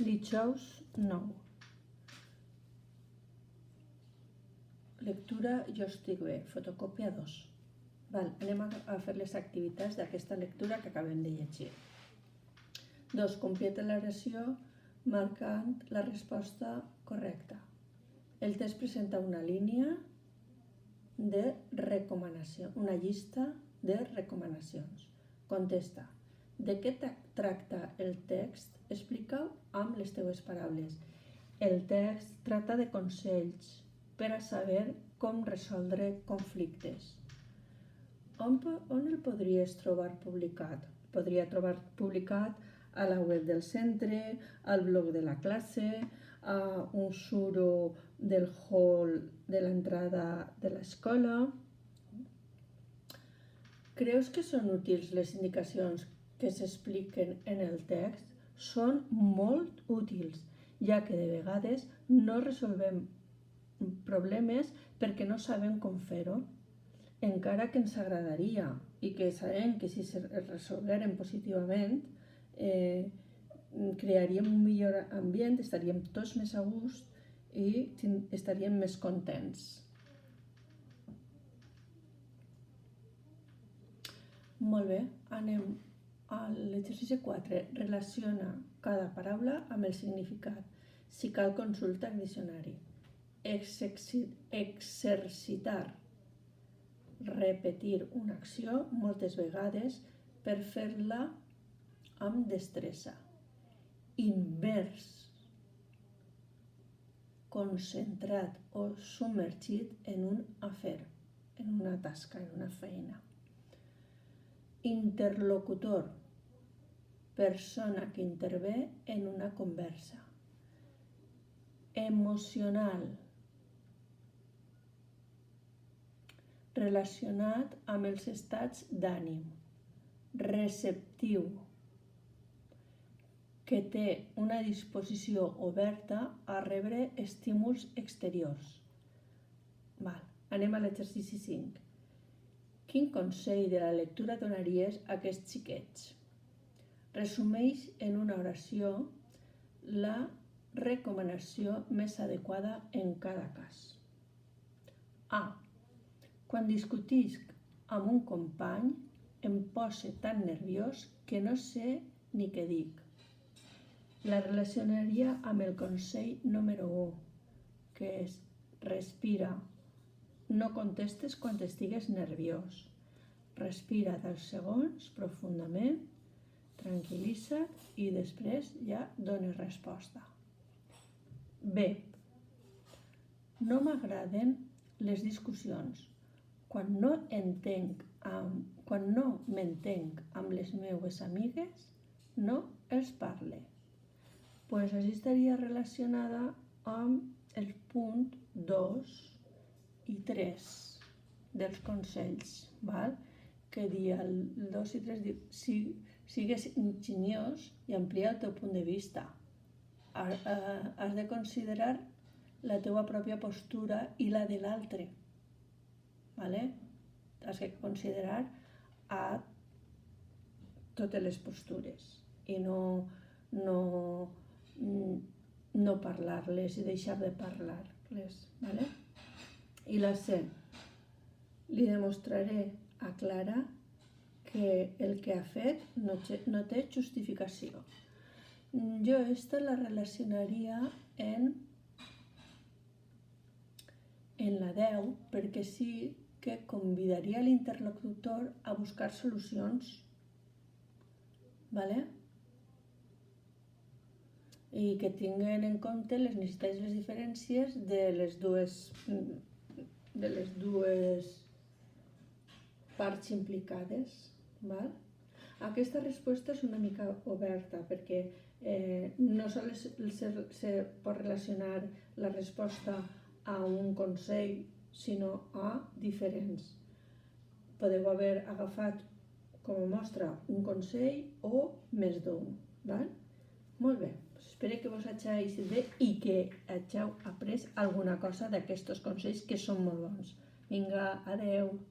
Dijous 9. Lectura Jo estic bé, fotocòpia 2. Anem a fer les activitats d'aquesta lectura que acabem de llegir. 2. Completa l'oració marcant la resposta correcta. El text presenta una línia de recomanació, una llista de recomanacions. Contesta. De què tracta el text? Explica-ho amb les teves paraules. El text tracta de consells per a saber com resoldre conflictes. On el podries trobar publicat? Podria trobar publicat a la web del centre, al blog de la classe, a un suro del hall de l'entrada de l'escola. Creus que són útils les indicacions que s'expliquen en el text? Són molt útils, ja que de vegades no resolvem problemes perquè no sabem com fer-ho, encara que ens agradaria i que sabem que si es resolgueren positivament crearíem un millor ambient, estaríem tots més a gust i estaríem més contents. Molt bé, anem a l'exercici 4. Relaciona cada paraula amb el significat. Si cal, consulta el diccionari. Exercitar. Repetir una acció moltes vegades per fer-la amb destresa. Invers. Concentrat o submergit en un afer, en una tasca, en una feina. Interlocutor. Persona que intervé en una conversa. Emocional. Relacionat amb els estats d'ànim. Receptiu. Que té una disposició oberta a rebre estímuls exteriors. Anem a l'exercici 5. Quin consell de la lectura donaries a aquests xiquets? Resumeix en una oració la recomanació més adequada en cada cas. A. Quan discutisc amb un company em poso tan nerviós que no sé ni què dic. La relacionaria amb el consell número 1, que és respira. No contestes quan estigues nerviós. Respira 10 segons profundament, tranquil·litza't i després ja dones resposta. B. No m'agraden les discussions. Quan no m'entenc amb les meves amigues, no els parle. Doncs així estaria relacionada amb el punt 2 i 3 dels consells, que dia el 2 i 3 diu, sigues ingeniós i amplia el teu punt de vista. Has de considerar la teua pròpia postura i la de l'altre. Has de considerar a totes les postures i no parlar-les i deixar de parlar-les. I la C. Li demostraré a Clara que el que ha fet no té justificació. Jo esta la relacionaria en la 10 perquè sí que convidaria l'interlocutor a buscar solucions. I que tinguen en compte les necessitats i les diferències de les dues parts implicades. Aquesta resposta és una mica oberta perquè no sols se pot relacionar la resposta a un consell, sinó a diferents. Podeu haver agafat com a mostra un consell o més d'un. Molt bé, espero que vos hagi eixit bé i que hàgiu après alguna cosa d'aquests consells que són molt bons. Vinga, adeu!